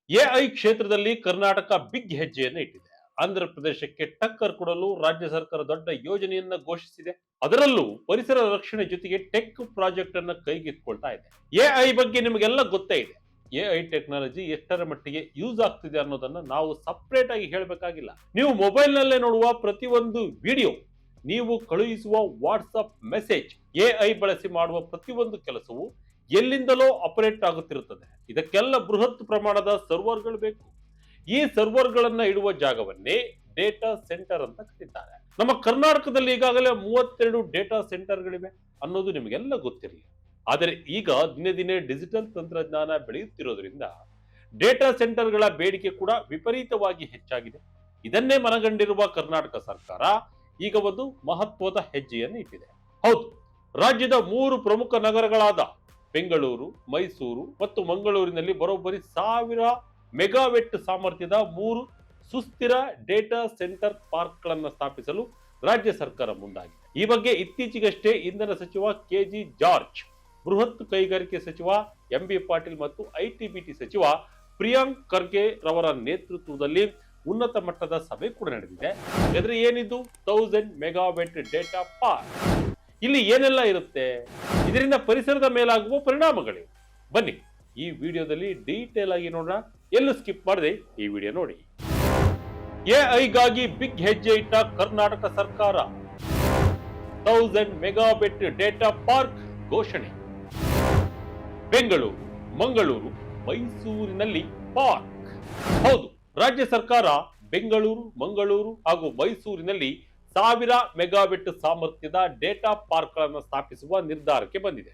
AI ಕ್ಷೇತ್ರದಲ್ಲಿ Karnataka big ಹೆಜ್ಜೆಯನ್ನು ಇಟ್ಟಿದೆ. ಆಂಧ್ರ ಪ್ರದೇಶಕ್ಕೆ ಟಕ್ಕರ್ ಕೊಡಲು ರಾಜ್ಯ ಸರ್ಕಾರ ದೊಡ್ಡ ಯೋಜನೆಯನ್ನ ಘೋಷಿಸಿದೆ. ಅದರಲ್ಲೂ ಪರಿಸರ ರಕ್ಷಣೆ ಜೊತೆಗೆ ಟೆಕ್ ಪ್ರಾಜೆಕ್ಟ್ ಅನ್ನ ಕೈಗೆತ್ತಿಕೊಳ್ತಾ ಇದೆ. ಎಐ ಬಗ್ಗೆ ನಿಮಗೆಲ್ಲ ಗೊತ್ತೇ ಇದೆ. ಎಐ ಟೆಕ್ನಾಲಜಿ ಎಷ್ಟರ ಮಟ್ಟಿಗೆ ಯೂಸ್ ಆಗ್ತಿದೆ ಅನ್ನೋದನ್ನ ನಾವು ಸಪರೇಟ್ ಆಗಿ ಹೇಳಬೇಕಾಗಿಲ್ಲ. ನೀವು ಮೊಬೈಲ್ ನಲ್ಲೇ ನೋಡುವ ಪ್ರತಿಯೊಂದು ವಿಡಿಯೋ, ನೀವು ಕಳುಹಿಸುವ ವಾಟ್ಸ್ಆಪ್ ಮೆಸೇಜ್, ಎಐ ಬಳಸಿ ಮಾಡುವ ಪ್ರತಿಯೊಂದು ಕೆಲಸವು ಎಲ್ಲಿಂದಲೋ ಆಪರೇಟ್ ಆಗುತ್ತಿರುತ್ತದೆ. ಇದಕ್ಕೆಲ್ಲ ಬೃಹತ್ ಪ್ರಮಾಣದ ಸರ್ವರ್ಗಳು ಬೇಕು. ಈ ಸರ್ವರ್ಗಳನ್ನ ಇಡುವ ಜಾಗವನ್ನೇ ಡೇಟಾ ಸೆಂಟರ್ ಅಂತ ಕರೀತಾರೆ. ನಮ್ಮ ಕರ್ನಾಟಕದಲ್ಲಿ ಈಗಾಗಲೇ 32 ಡೇಟಾ ಸೆಂಟರ್ಗಳಿವೆ ಅನ್ನೋದು ನಿಮಗೆಲ್ಲ ಗೊತ್ತಿರಲಿ. ಆದರೆ ಈಗ ದಿನೇ ದಿನೇ ಡಿಜಿಟಲ್ ತಂತ್ರಜ್ಞಾನ ಬೆಳೆಯುತ್ತಿರೋದ್ರಿಂದ ಡೇಟಾ ಸೆಂಟರ್ಗಳ ಬೇಡಿಕೆ ಕೂಡ ವಿಪರೀತವಾಗಿ ಹೆಚ್ಚಾಗಿದೆ. ಇದನ್ನೇ ಮನಗಂಡಿರುವ ಕರ್ನಾಟಕ ಸರ್ಕಾರ ಈಗ ಒಂದು ಮಹತ್ವದ ಹೆಜ್ಜೆಯನ್ನು ಇಟ್ಟಿದೆ. ಹೌದು, ರಾಜ್ಯದ 3 ಪ್ರಮುಖ ನಗರಗಳಾದ ಬೆಂಗಳೂರು, ಮೈಸೂರು ಮತ್ತು ಮಂಗಳೂರಿನಲ್ಲಿ ಬರೋಬ್ಬರಿ 1000 ಮೆಗಾವೆಟ್ ಸಾಮರ್ಥ್ಯದ 3 ಸುಸ್ಥಿರ ಡೇಟಾ ಸೆಂಟರ್ ಪಾರ್ಕ್ಗಳನ್ನು ಸ್ಥಾಪಿಸಲು ರಾಜ್ಯ ಸರ್ಕಾರ ಮುಂದಾಗಿದೆ. ಈ ಬಗ್ಗೆ ಇತ್ತೀಚೆಗಷ್ಟೇ ಇಂಧನ ಸಚಿವ ಕೆಜಿ ಜಾರ್ಜ್, ಬೃಹತ್ ಕೈಗಾರಿಕೆ ಸಚಿವ ಎಂಬಿ ಪಾಟೀಲ್ ಮತ್ತು ಐಟಿಬಿಟಿ ಸಚಿವ ಪ್ರಿಯಾಂಕ್ ಖರ್ಗೆ ರವರ ನೇತೃತ್ವದಲ್ಲಿ ಉನ್ನತ ಮಟ್ಟದ ಸಭೆ ಕೂಡ ನಡೆದಿದೆ. ಹಾಗಾದ್ರೆ ಏನಿದು 1000 ಮೆಗಾವೆಟ್ ಡೇಟಾ ಪಾರ್ಕ್? ಇಲ್ಲಿ ಏನೆಲ್ಲ ಇರುತ್ತೆ, ಇದರಿಂದ ಪರಿಸರದ ಮೇಲಾಗುವ ಪರಿಣಾಮಗಳಿವೆ, ಬನ್ನಿ ಈ ವಿಡಿಯೋದಲ್ಲಿ ಡೀಟೇಲ್ ಆಗಿ ನೋಡೋಣ. ಎಲ್ಲೂ ಸ್ಕಿಪ್ ಮಾಡದೆ ಈ ವಿಡಿಯೋ ನೋಡಿ. ಎಐಗಾಗಿ ಬಿಗ್ ಹೆಜ್ಜೆ ಇಟ್ಟ ಕರ್ನಾಟಕ ಸರ್ಕಾರ, 1000 ಮೆಗಾಬಿಟ್ ಡೇಟಾ ಪಾರ್ಕ್ ಘೋಷಣೆ. ಬೆಂಗಳೂರು, ಮಂಗಳೂರು, ಮೈಸೂರಿನಲ್ಲಿ ಪಾರ್ಕ್. ಹೌದು, ರಾಜ್ಯ ಸರ್ಕಾರ ಬೆಂಗಳೂರು, ಮಂಗಳೂರು ಹಾಗೂ ಮೈಸೂರಿನಲ್ಲಿ 1000 ಮೆಗಾಬಿಟ್ ಸಾಮರ್ಥ್ಯದ ಡೇಟಾ ಪಾರ್ಕ್ ಗಳನ್ನು ಸ್ಥಾಪಿಸುವ ನಿರ್ಧಾರಕ್ಕೆ ಬಂದಿದೆ.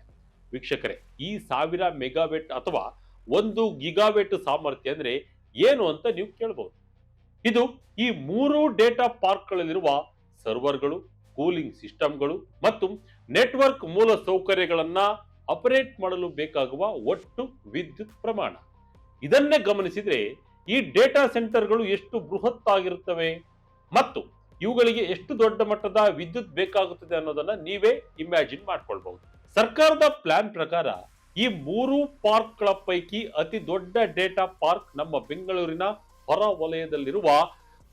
ವೀಕ್ಷಕರೇ, ಈ 1000 ಮೆಗಾಬಿಟ್ ಅಥವಾ 1 ಗಿಗಾಬಿಟ್ ಸಾಮರ್ಥ್ಯ ಅಂದ್ರೆ ಏನು ಅಂತ ನೀವು ಕೇಳಬಹುದು. ಇದು ಈ 3 ಡೇಟಾ ಪಾರ್ಕ್ಗಳಲ್ಲಿರುವ ಸರ್ವರ್ಗಳು, ಕೂಲಿಂಗ್ ಸಿಸ್ಟಮ್ಗಳು ಮತ್ತು ನೆಟ್ವರ್ಕ್ ಮೂಲ ಸೌಕರ್ಯಗಳನ್ನ ಆಪರೇಟ್ ಮಾಡಲು ಬೇಕಾಗುವ ಒಟ್ಟು ವಿದ್ಯುತ್ ಪ್ರಮಾಣ. ಇದನ್ನೇ ಗಮನಿಸಿದ್ರೆ ಈ ಡೇಟಾ ಸೆಂಟರ್ಗಳು ಎಷ್ಟು ಬೃಹತ್ ಆಗಿರುತ್ತವೆ ಮತ್ತು ಇವುಗಳಿಗೆ ಎಷ್ಟು ದೊಡ್ಡ ಮಟ್ಟದ ವಿದ್ಯುತ್ ಬೇಕಾಗುತ್ತದೆ ಅನ್ನೋದನ್ನ ನೀವೇ ಇಮ್ಯಾಜಿನ್ ಮಾಡ್ಕೊಳ್ಬಹುದು. ಸರ್ಕಾರದ ಪ್ಲಾನ್ ಪ್ರಕಾರ ಈ 3 ಪಾರ್ಕ್ಗಳ ಪೈಕಿ ಅತಿ ದೊಡ್ಡ ಡೇಟಾ ಪಾರ್ಕ್ ನಮ್ಮ ಬೆಂಗಳೂರಿನ ಹೊರ ವಲಯದಲ್ಲಿರುವ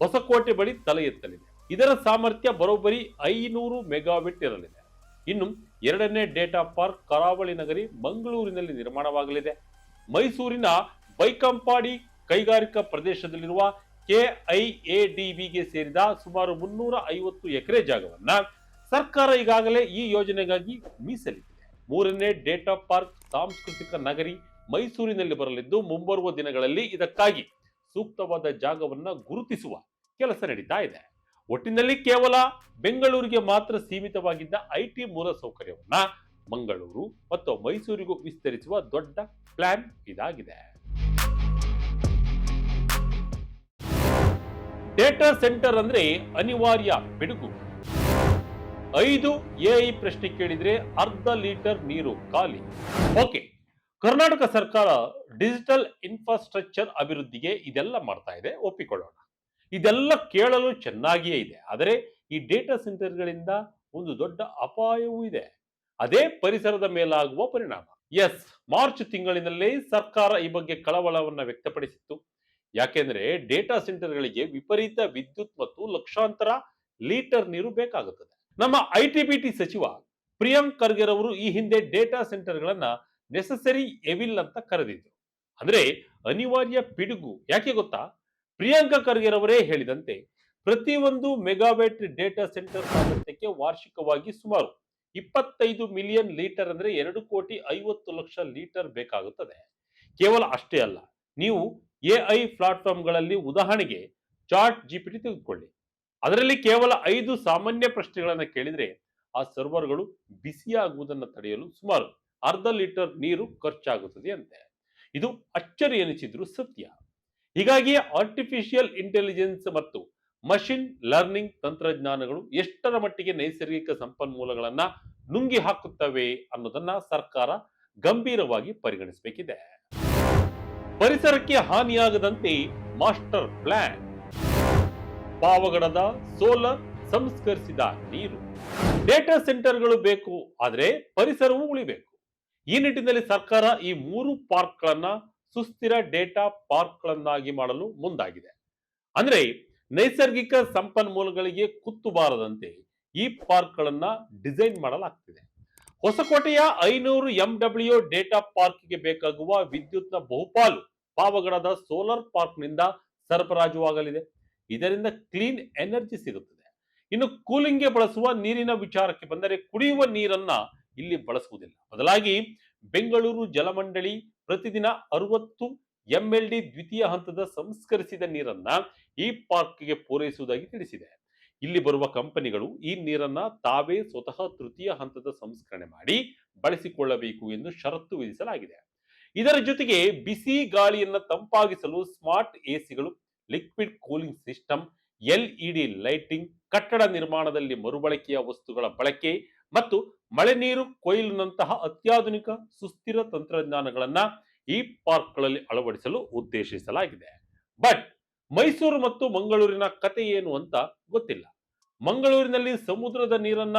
ಹೊಸಕೋಟೆ ಬಳಿ ತಲೆ ಎತ್ತಲಿದೆ. ಇದರ ಸಾಮರ್ಥ್ಯ ಬರೋಬ್ಬರಿ 500 ಮೆಗಾಬಿಟ್ ಇರಲಿದೆ. ಇನ್ನು ಎರಡನೇ ಡೇಟಾ ಪಾರ್ಕ್ ಕರಾವಳಿ ನಗರಿ ಮಂಗಳೂರಿನಲ್ಲಿ ನಿರ್ಮಾಣವಾಗಲಿದೆ. ಮೈಸೂರಿನ ಬೈಕಂಪಾಡಿ ಕೈಗಾರಿಕಾ ಪ್ರದೇಶದಲ್ಲಿರುವ ಕೆಐಎಡಿಬಿಗೆ ಸೇರಿದ ಸುಮಾರು 350 ಎಕರೆ ಜಾಗವನ್ನ ಸರ್ಕಾರ ಈಗಾಗಲೇ ಈ ಯೋಜನೆಗಾಗಿ ಮೀಸಲಿಟ್ಟಿದೆ. ಮೂರನೇ ಡೇಟಾ ಪಾರ್ಕ್ ಸಾಂಸ್ಕೃತಿಕ ನಗರಿ ಮೈಸೂರಿನಲ್ಲಿ ಬರಲಿದ್ದು, ಮುಂಬರುವ ದಿನಗಳಲ್ಲಿ ಇದಕ್ಕಾಗಿ ಸೂಕ್ತವಾದ ಜಾಗವನ್ನ ಗುರುತಿಸುವ ಕೆಲಸ ನಡೀತಾ ಇದೆ. ಒಟ್ಟಿನಲ್ಲಿ ಕೇವಲ ಬೆಂಗಳೂರಿಗೆ ಮಾತ್ರ ಸೀಮಿತವಾಗಿದ್ದ ಐಟಿ ಮೂಲ ಸೌಕರ್ಯವನ್ನ ಮಂಗಳೂರು ಮತ್ತು ಮೈಸೂರಿಗೂ ವಿಸ್ತರಿಸುವ ದೊಡ್ಡ ಪ್ಲಾನ್ ಇದಾಗಿದೆ. ಡೇಟಾ ಸೆಂಟರ್ ಅಂದ್ರೆ ಅನಿವಾರ್ಯ ಪಿಡುಗು. 5 ಎಐ ಪ್ರಶ್ನೆ ಕೇಳಿದ್ರೆ ಅರ್ಧ ಲೀಟರ್ ನೀರು ಖಾಲಿ. ಓಕೆ, ಕರ್ನಾಟಕ ಸರ್ಕಾರ ಡಿಜಿಟಲ್ ಇನ್ಫ್ರಾಸ್ಟ್ರಕ್ಚರ್ ಅಭಿವೃದ್ಧಿಗೆ ಇದೆಲ್ಲ ಮಾಡ್ತಾ ಇದೆ, ಒಪ್ಪಿಕೊಳ್ಳೋಣ. ಇದೆಲ್ಲ ಕೇಳಲು ಚೆನ್ನಾಗಿಯೇ ಇದೆ. ಆದರೆ ಈ ಡೇಟಾ ಸೆಂಟರ್ಗಳಿಂದ ಒಂದು ದೊಡ್ಡ ಅಪಾಯವೂ ಇದೆ. ಅದೇ ಪರಿಸರದ ಮೇಲಾಗುವ ಪರಿಣಾಮ. ಎಸ್, ಮಾರ್ಚ್ ತಿಂಗಳಿನಲ್ಲೇ ಸರ್ಕಾರ ಈ ಬಗ್ಗೆ ಕಳವಳವನ್ನ ವ್ಯಕ್ತಪಡಿಸಿತ್ತು. ಯಾಕೆಂದ್ರೆ ಡೇಟಾ ಸೆಂಟರ್ಗಳಿಗೆ ವಿಪರೀತ ವಿದ್ಯುತ್ ಮತ್ತು ಲಕ್ಷಾಂತರ ಲೀಟರ್ ನೀರು ಬೇಕಾಗುತ್ತದೆ. ನಮ್ಮ ಐಟಿಬಿಟಿ ಸಚಿವ ಪ್ರಿಯಾಂಕ್ ಖರ್ಗೆ ರವರು ಈ ಹಿಂದೆ ಡೇಟಾ ಸೆಂಟರ್ಗಳನ್ನ ನೆಸೆಸರಿ ಎವಿಲ್ ಅಂತ ಕರೆದಿದ್ರು, ಅಂದ್ರೆ ಅನಿವಾರ್ಯ ಪಿಡುಗು. ಯಾಕೆ ಗೊತ್ತಾ? ಪ್ರಿಯಾಂಕ ಖರ್ಗೆ ರವರೇ ಹೇಳಿದಂತೆ ಪ್ರತಿಯೊಂದು ಮೆಗಾವ್ಯಾಟ್ ಡೇಟಾ ಸೆಂಟರ್ ಸಾಮರ್ಥ್ಯಕ್ಕೆ ವಾರ್ಷಿಕವಾಗಿ ಸುಮಾರು 25 ಮಿಲಿಯನ್ ಲೀಟರ್ ಅಂದ್ರೆ 2,50,00,000 ಲೀಟರ್ ಬೇಕಾಗುತ್ತದೆ. ಕೇವಲ ಅಷ್ಟೇ ಅಲ್ಲ, ನೀವು ಎಐ ಪ್ಲಾಟ್ಫಾರ್ಮ್ಗಳಲ್ಲಿ ಉದಾಹರಣೆಗೆ ಚಾಟ್ ಜಿಪಿಟಿ ತೆಗೆದುಕೊಳ್ಳಿ. ಅದರಲ್ಲಿ ಕೇವಲ 5 ಸಾಮಾನ್ಯ ಪ್ರಶ್ನೆಗಳನ್ನು ಕೇಳಿದ್ರೆ ಆ ಸರ್ವರ್ಗಳು ಬಿಸಿಯಾಗುವುದನ್ನು ತಡೆಯಲು ಸುಮಾರು ಅರ್ಧ ಲೀಟರ್ ನೀರು ಖರ್ಚಾಗುತ್ತದೆ ಅಂತೆ. ಇದು ಅಚ್ಚರಿ ಎನಿಸಿದ್ರು ಸತ್ಯ. ಹೀಗಾಗಿ ಆರ್ಟಿಫಿಷಿಯಲ್ ಇಂಟೆಲಿಜೆನ್ಸ್ ಮತ್ತು ಮಷಿನ್ ಲರ್ನಿಂಗ್ ತಂತ್ರಜ್ಞಾನಗಳು ಎಷ್ಟರ ಮಟ್ಟಿಗೆ ನೈಸರ್ಗಿಕ ಸಂಪನ್ಮೂಲಗಳನ್ನ ನುಂಗಿ ಹಾಕುತ್ತವೆ ಅನ್ನೋದನ್ನ ಸರ್ಕಾರ ಗಂಭೀರವಾಗಿ ಪರಿಗಣಿಸಬೇಕಿದೆ. ಪರಿಸರಕ್ಕೆ ಹಾನಿಯಾಗದಂತೆ ಮಾಸ್ಟರ್ ಪ್ಲಾನ್. ಪಾವಗಡದ ಸೋಲಾರ್ ಸಂಸ್ಕರಿಸಿದ ನೀರು. ಡೇಟಾ ಸೆಂಟರ್ಗಳು ಬೇಕು, ಆದರೆ ಪರಿಸರವೂ ಉಳಿಬೇಕು. ಈ ನಿಟ್ಟಿನಲ್ಲಿ ಸರ್ಕಾರ ಈ 3 ಪಾರ್ಕ್ಗಳನ್ನ ಸುಸ್ಥಿರ ಡೇಟಾ ಪಾರ್ಕ್ಗಳನ್ನಾಗಿ ಮಾಡಲು ಮುಂದಾಗಿದೆ. ಅಂದ್ರೆ ನೈಸರ್ಗಿಕ ಸಂಪನ್ಮೂಲಗಳಿಗೆ ಕುತ್ತು ಬಾರದಂತೆ ಈ ಪಾರ್ಕ್ಗಳನ್ನ ಡಿಸೈನ್ ಮಾಡಲಾಗ್ತಿದೆ. ಹೊಸಕೋಟೆಯ 500 MW ಡೇಟಾ ಪಾರ್ಕ್ಗೆ ಬೇಕಾಗುವ ವಿದ್ಯುತ್ನ ಬಹುಪಾಲು ಪಾವಗಡದ ಸೋಲಾರ್ ಪಾರ್ಕ್ನಿಂದ ಸರಬರಾಜುವಾಗಲಿದೆ. ಇದರಿಂದ ಕ್ಲೀನ್ ಎನರ್ಜಿ ಸಿಗುತ್ತದೆ. ಇನ್ನು ಕೂಲಿಂಗ್ಗೆ ಬಳಸುವ ನೀರಿನ ವಿಚಾರಕ್ಕೆ ಬಂದರೆ ಕುಡಿಯುವ ನೀರನ್ನ ಇಲ್ಲಿ ಬಳಸುವುದಿಲ್ಲ. ಬದಲಾಗಿ ಬೆಂಗಳೂರು ಜಲಮಂಡಳಿ ಪ್ರತಿದಿನ 60 MLD ದ್ವಿತೀಯ ಹಂತದ ಸಂಸ್ಕರಿಸಿದ ನೀರನ್ನ ಈ ಪಾರ್ಕ್ಗೆ ಪೂರೈಸುವುದಾಗಿ ತಿಳಿಸಿದೆ. ಇಲ್ಲಿ ಬರುವ ಕಂಪನಿಗಳು ಈ ನೀರನ್ನ ತಾವೇ ಸ್ವತಃ ತೃತೀಯ ಹಂತದ ಸಂಸ್ಕರಣೆ ಮಾಡಿ ಬಳಸಿಕೊಳ್ಳಬೇಕು ಎಂದು ಷರತ್ತು ವಿಧಿಸಲಾಗಿದೆ. ಇದರ ಜೊತೆಗೆ ಬಿಸಿ ಗಾಳಿಯನ್ನ ತಂಪಾಗಿಸಲು ಸ್ಮಾರ್ಟ್ ಎಸಿಗಳು, liquid cooling system, LED lighting, ಕಟ್ಟಡ ನಿರ್ಮಾಣದಲ್ಲಿ ಮರುಬಳಕೆಯ ವಸ್ತುಗಳ ಬಳಕೆ ಮತ್ತು ಮಳೆ ನೀರು ಕೊಯ್ಲಿನಂತಹ ಅತ್ಯಾಧುನಿಕ ಸುಸ್ಥಿರ ತಂತ್ರಜ್ಞಾನಗಳನ್ನ ಈ ಪಾರ್ಕ್ಗಳಲ್ಲಿ ಅಳವಡಿಸಲು ಉದ್ದೇಶಿಸಲಾಗಿದೆ. ಬಟ್ ಮೈಸೂರು ಮತ್ತು ಮಂಗಳೂರಿನ ಕತೆ ಏನು ಅಂತ ಗೊತ್ತಿಲ್ಲ. ಮಂಗಳೂರಿನಲ್ಲಿ ಸಮುದ್ರದ ನೀರನ್ನ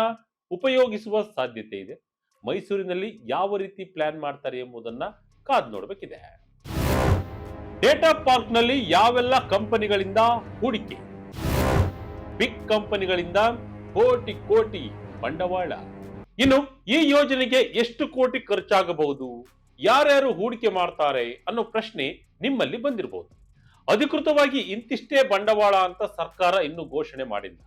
ಉಪಯೋಗಿಸುವ ಸಾಧ್ಯತೆ ಇದೆ. ಮೈಸೂರಿನಲ್ಲಿ ಯಾವ ರೀತಿ ಪ್ಲಾನ್ ಮಾಡ್ತಾರೆ ಎಂಬುದನ್ನ ಕಾದ್ ನೋಡಬೇಕಿದೆ. ಡೇಟಾ ಪಾರ್ಕ್ ನಲ್ಲಿ ಯಾವೆಲ್ಲ ಕಂಪನಿಗಳಿಂದ ಹೂಡಿಕೆ? ಬಿಗ್ ಕಂಪನಿಗಳಿಂದ ಕೋಟಿ ಕೋಟಿ ಬಂಡವಾಳ. ಇನ್ನು ಈ ಯೋಜನೆಗೆ ಎಷ್ಟು ಕೋಟಿ ಖರ್ಚಾಗಬಹುದು, ಯಾರ್ಯಾರು ಹೂಡಿಕೆ ಮಾಡ್ತಾರೆ ಅನ್ನೋ ಪ್ರಶ್ನೆ ನಿಮ್ಮಲ್ಲಿ ಬಂದಿರಬಹುದು. ಅಧಿಕೃತವಾಗಿ ಇಂತಿಷ್ಟೇ ಬಂಡವಾಳ ಅಂತ ಸರ್ಕಾರ ಇನ್ನೂ ಘೋಷಣೆ ಮಾಡಿಲ್ಲ.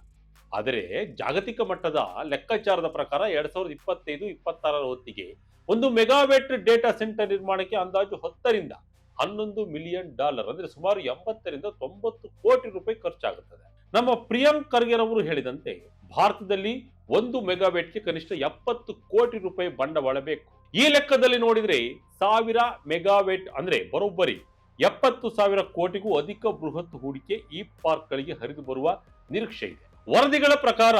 ಆದರೆ ಜಾಗತಿಕ ಮಟ್ಟದ ಲೆಕ್ಕಾಚಾರದ ಪ್ರಕಾರ 2025-26 ಹೊತ್ತಿಗೆ ಒಂದು ಮೆಗಾವ್ಯಾಟ್ ಡೇಟಾ ಸೆಂಟರ್ ನಿರ್ಮಾಣಕ್ಕೆ ಅಂದಾಜು $10 ರಿಂದ $11 ಮಿಲಿಯನ್, ಅಂದ್ರೆ ಸುಮಾರು 80 ರಿಂದ 90 ಕೋಟಿ ರೂಪಾಯಿ ಖರ್ಚಾಗುತ್ತದೆ. ನಮ್ಮ ಪ್ರಿಯಾಂಕ್ ಖರ್ಗೆ ಅವರು ಹೇಳಿದಂತೆ ಭಾರತದಲ್ಲಿ 1 ಮೆಗಾವ್ಯಾಟ್ಗೆ ಕನಿಷ್ಠ 70 ಕೋಟಿ ರೂಪಾಯಿ ಬಂಡವಾಳ ಬೇಕು. ಈ ಲೆಕ್ಕದಲ್ಲಿ ನೋಡಿದ್ರೆ 1000 ಮೆಗಾವ್ಯಾಟ್ ಅಂದ್ರೆ ಬರೋಬ್ಬರಿ 70,000 ಕೋಟಿಗೂ ಅಧಿಕ ಬೃಹತ್ ಹೂಡಿಕೆ ಈ ಪಾರ್ಕ್ಗಳಿಗೆ ಹರಿದು ಬರುವ ನಿರೀಕ್ಷೆ ಇದೆ. ವರದಿಗಳ ಪ್ರಕಾರ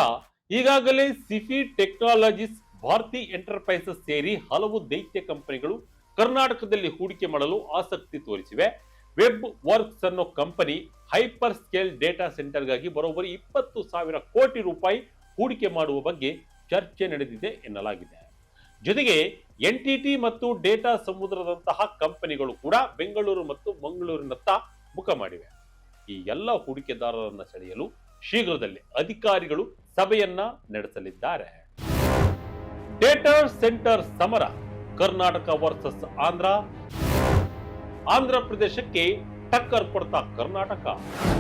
ಈಗಾಗಲೇ ಸಿಫಿ ಟೆಕ್ನಾಲಜೀಸ್, ಭಾರತಿ ಎಂಟರ್ಪ್ರೈಸಸ್ ಸೇರಿ ಹಲವು ದೈತ್ಯ ಕಂಪನಿಗಳು ಕರ್ನಾಟಕದಲ್ಲಿ ಹೂಡಿಕೆ ಮಾಡಲು ಆಸಕ್ತಿ ತೋರಿಸಿವೆ. ವೆಬ್ ವರ್ಕ್ಸ್ ಅನ್ನೋ ಕಂಪನಿ ಹೈಪರ್ ಸ್ಕೇಲ್ ಡೇಟಾ ಸೆಂಟರ್ಗಾಗಿ ಬರೋಬ್ಬರಿ 20,000 ಕೋಟಿ ರೂಪಾಯಿ ಹೂಡಿಕೆ ಮಾಡುವ ಬಗ್ಗೆ ಚರ್ಚೆ ನಡೆದಿದೆ ಎನ್ನಲಾಗಿದೆ. ಜೊತೆಗೆ NTT ಮತ್ತು ಡೇಟಾ ಸಮುದ್ರದಂತಹ ಕಂಪನಿಗಳು ಕೂಡ ಬೆಂಗಳೂರು ಮತ್ತು ಮಂಗಳೂರಿನತ್ತ ಮುಖ ಮಾಡಿವೆ. ಈ ಎಲ್ಲ ಹೂಡಿಕೆದಾರರನ್ನ ಸೆಳೆಯಲು ಶೀಘ್ರದಲ್ಲೇ ಅಧಿಕಾರಿಗಳು ಸಭೆಯನ್ನ ನಡೆಸಲಿದ್ದಾರೆ. ಡೇಟಾ ಸೆಂಟರ್ ಸಮರ, ಕರ್ನಾಟಕ ವರ್ಸಸ್ ಆಂಧ್ರ ಪ್ರದೇಶಕ್ಕೆ ಟಕ್ಕರ್ ಕೊಡ್ತಾ ಕರ್ನಾಟಕ.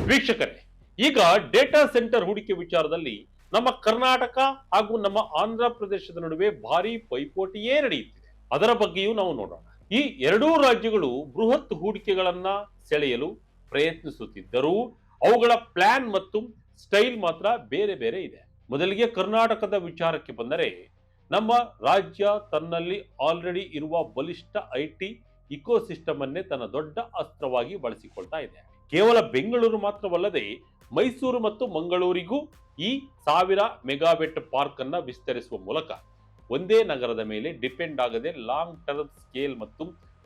ವೀಕ್ಷಕರೇ, ಈಗ ಡೇಟಾ ಸೆಂಟರ್ ಹೂಡಿಕೆ ವಿಚಾರದಲ್ಲಿ ನಮ್ಮ ಕರ್ನಾಟಕ ಹಾಗೂ ನಮ್ಮ ಆಂಧ್ರ ಪ್ರದೇಶದ ನಡುವೆ ಭಾರಿ ಪೈಪೋಟಿಯೇ ನಡೆಯುತ್ತಿದೆ. ಅದರ ಬಗ್ಗೆಯೂ ನಾವು ನೋಡೋಣ. ಈ ಎರಡೂ ರಾಜ್ಯಗಳು ಬೃಹತ್ ಹೂಡಿಕೆಗಳನ್ನ ಸೆಳೆಯಲು ಪ್ರಯತ್ನಿಸುತ್ತಿದ್ದರೂ ಅವುಗಳ ಪ್ಲಾನ್ ಮತ್ತು ಸ್ಟೈಲ್ ಮಾತ್ರ ಬೇರೆ ಬೇರೆ ಇದೆ. ಮೊದಲಿಗೆ ಕರ್ನಾಟಕದ ವಿಚಾರಕ್ಕೆ ಬಂದರೆ, ನಮ್ಮ ರಾಜ್ಯ ತನ್ನಲ್ಲಿ ಆಲ್ರೆಡಿ ಇರುವ ಬಲಿಷ್ಠ IT ಇಕೋಸಿಸ್ಟಮ್ ಅನ್ನೇ ತನ್ನ ದೊಡ್ಡ ಅಸ್ತ್ರವಾಗಿ ಬಳಸಿಕೊಳ್ತಾ ಇದೆ. ಕೇವಲ ಬೆಂಗಳೂರು ಮಾತ್ರವಲ್ಲದೆ ಮೈಸೂರು ಮತ್ತು ಮಂಗಳೂರಿಗೂ ಈ 1000 ಮೆಗಾವ್ಯಾಟ್ ಪಾರ್ಕ್ ಅನ್ನ ವಿಸ್ತರಿಸುವ ಮೂಲಕ ಒಂದೇ ನಗರದ ಮೇಲೆ ಡಿಪೆಂಡ್ ಆಗದೆ ಲಾಂಗ್ ಟರ್ಮ್ ಸ್ಕೇಲ್ ಮತ್ತು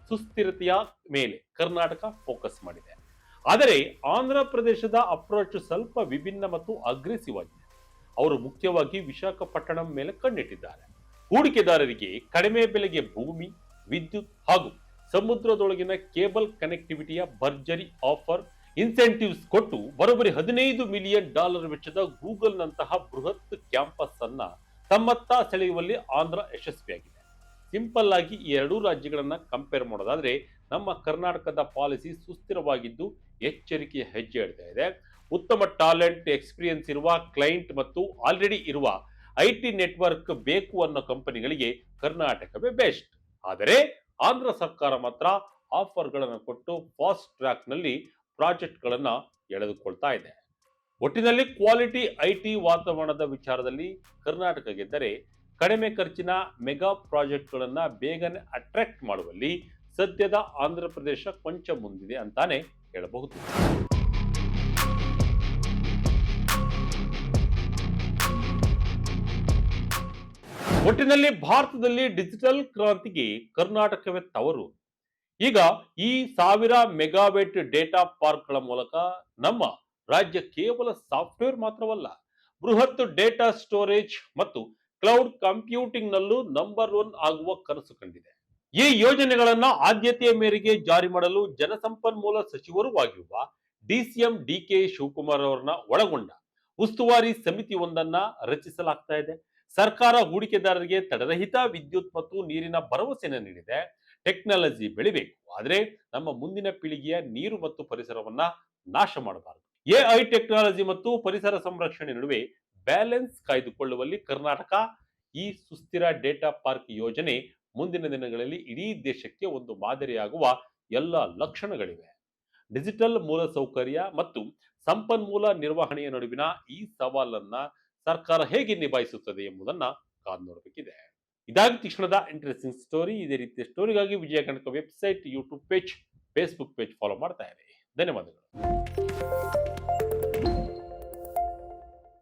ಸುಸ್ಥಿರತೆಯ ಮೇಲೆ ಕರ್ನಾಟಕ ಫೋಕಸ್ ಮಾಡಿದೆ. ಆದರೆ ಆಂಧ್ರ ಪ್ರದೇಶದ ಅಪ್ರೋಚ್ ಸ್ವಲ್ಪ ವಿಭಿನ್ನ ಮತ್ತು ಅಗ್ರೆಸಿವ್ ಆಗಿದೆ. ಅವರು ಮುಖ್ಯವಾಗಿ ವಿಶಾಖಪಟ್ಟಣಂ ಮೇಲೆ ಕಣ್ಣಿಟ್ಟಿದ್ದಾರೆ. ಹೂಡಿಕೆದಾರರಿಗೆ ಕಡಿಮೆ ಬೆಲೆಗೆ ಭೂಮಿ, ವಿದ್ಯುತ್ ಹಾಗೂ ಸಮುದ್ರದೊಳಗಿನ ಕೇಬಲ್ ಕನೆಕ್ಟಿವಿಟಿಯ ಭರ್ಜರಿ ಆಫರ್, ಇನ್ಸೆಂಟಿವ್ಸ್ ಕೊಟ್ಟು ಬರೋಬ್ಬರಿ $15 ಮಿಲಿಯನ್ ವೆಚ್ಚದ ಗೂಗಲ್ ನಂತಹ ಬೃಹತ್ ಕ್ಯಾಂಪಸ್ ಅನ್ನ ತಮ್ಮತ್ತ ಸೆಳೆಯುವಲ್ಲಿ ಆಂಧ್ರ ಯಶಸ್ವಿಯಾಗಿದೆ. ಸಿಂಪಲ್ ಆಗಿ ಈ ಎರಡೂ ರಾಜ್ಯಗಳನ್ನ ಕಂಪೇರ್ ಮಾಡೋದಾದ್ರೆ ನಮ್ಮ ಕರ್ನಾಟಕದ ಪಾಲಿಸಿ ಸುಸ್ಥಿರವಾಗಿದ್ದು ಎಚ್ಚರಿಕೆಯ ಹೆಜ್ಜೆ ಇಡ್ತಾ ಇದೆ. ಉತ್ತಮ ಟಾಲೆಂಟ್, ಎಕ್ಸ್ಪೀರಿಯನ್ಸ್ ಇರುವ ಕ್ಲೈಂಟ್ ಮತ್ತು ಆಲ್ರೆಡಿ ಇರುವ IT ನೆಟ್ವರ್ಕ್ ಬೇಕು ಅನ್ನೋ ಕಂಪನಿಗಳಿಗೆ ಕರ್ನಾಟಕವೇ ಬೆಸ್ಟ್. ಆದರೆ ಆಂಧ್ರ ಸರ್ಕಾರ ಮಾತ್ರ ಆಫರ್ಗಳನ್ನು ಕೊಟ್ಟು ಫಾಸ್ಟ್ ಟ್ರ್ಯಾಕ್ ನಲ್ಲಿ ಪ್ರಾಜೆಕ್ಟ್ ಗಳನ್ನ ಎಳೆದುಕೊಳ್ತಾ ಇದೆ. ಒಟ್ಟಿನಲ್ಲಿ ಕ್ವಾಲಿಟಿ IT ವಾತಾವರಣದ ವಿಚಾರದಲ್ಲಿ ಕರ್ನಾಟಕ ಗೆದ್ದರೆ ಕಡಿಮೆ ಖರ್ಚಿನ ಮೆಗಾ ಪ್ರಾಜೆಕ್ಟ್ ಗಳನ್ನ ಬೇಗನೆ ಅಟ್ರಾಕ್ಟ್ ಮಾಡುವಲ್ಲಿ ಸದ್ಯದ ಆಂಧ್ರ ಪ್ರದೇಶ ಕೊಂಚ ಮುಂದಿದೆ ಅಂತಾನೆ ಹೇಳಬಹುದು. ಒಟ್ಟಿನಲ್ಲಿ ಭಾರತದಲ್ಲಿ ಡಿಜಿಟಲ್ ಕ್ರಾಂತಿಗೆ ಕರ್ನಾಟಕವೇ ತವರು. ಈಗ ಈ 1000 ಮೆಗಾವ್ಯಾಟ್ ಡೇಟಾ ಪಾರ್ಕ್ಗಳ ಮೂಲಕ ನಮ್ಮ ರಾಜ್ಯ ಕೇವಲ ಸಾಫ್ಟ್ವೇರ್ ಮಾತ್ರವಲ್ಲ, ಬೃಹತ್ ಡೇಟಾ ಸ್ಟೋರೇಜ್ ಮತ್ತು ಕ್ಲೌಡ್ ಕಂಪ್ಯೂಟಿಂಗ್ ನಲ್ಲೂ ನಂಬರ್ 1 ಆಗುವ ಕನಸು ಕಂಡಿದೆ. ಈ ಯೋಜನೆಗಳನ್ನ ಆದ್ಯತೆಯ ಮೇರೆಗೆ ಜಾರಿ ಮಾಡಲು ಜಲಸಂಪನ್ಮೂಲ ಸಚಿವರೂ ಆಗಿರುವ ಡಿಸಿಎಂ ಡಿಕೆ ಶಿವಕುಮಾರ್ ಅವರನ್ನ ಒಳಗೊಂಡ ಉಸ್ತುವಾರಿ ಸಮಿತಿಯೊಂದನ್ನ ರಚಿಸಲಾಗ್ತಾ ಇದೆ. ಸರ್ಕಾರ ಹೂಡಿಕೆದಾರರಿಗೆ ತಡೆರಹಿತ ವಿದ್ಯುತ್ ಮತ್ತು ನೀರಿನ ಭರವಸೆಯನ್ನು ನೀಡಿದೆ. ಟೆಕ್ನಾಲಜಿ ಬೆಳಿಬೇಕು, ಆದ್ರೆ ನಮ್ಮ ಮುಂದಿನ ಪೀಳಿಗೆಯ ನೀರು ಮತ್ತು ಪರಿಸರವನ್ನ ನಾಶ ಮಾಡಬಾರದು. ಎಐ ಟೆಕ್ನಾಲಜಿ ಮತ್ತು ಪರಿಸರ ಸಂರಕ್ಷಣೆ ನಡುವೆ ಬ್ಯಾಲೆನ್ಸ್ ಕಾಯ್ದುಕೊಳ್ಳುವಲ್ಲಿ ಕರ್ನಾಟಕ ಈ ಸುಸ್ಥಿರ ಡೇಟಾ ಪಾರ್ಕ್ ಯೋಜನೆ ಮುಂದಿನ ದಿನಗಳಲ್ಲಿ ಇಡೀ ದೇಶಕ್ಕೆ ಒಂದು ಮಾದರಿಯಾಗುವ ಎಲ್ಲ ಲಕ್ಷಣಗಳಿವೆ. ಡಿಜಿಟಲ್ ಮೂಲಸೌಕರ್ಯ ಮತ್ತು ಸಂಪನ್ಮೂಲ ನಿರ್ವಹಣೆಯ ನಡುವಿನ ಈ ಸವಾಲನ್ನ ಸರ್ಕಾರ ಹೇಗೆ ನಿಭಾಯಿಸುತ್ತದೆ ಎಂಬುದನ್ನ ಕಾದು ನೋಡಬೇಕಿದೆ. ಇದಾಗಿ ತಕ್ಷಣದ ಇಂಟ್ರೆಸ್ಟಿಂಗ್ ಸ್ಟೋರಿ. ಇದೇ ರೀತಿಯ ಸ್ಟೋರಿಗಾಗಿ Vijaya Kanaka website, YouTube page, Facebook page follow ಮಾಡ್ತಾ ಇರಿ. ಧನ್ಯವಾದಗಳು.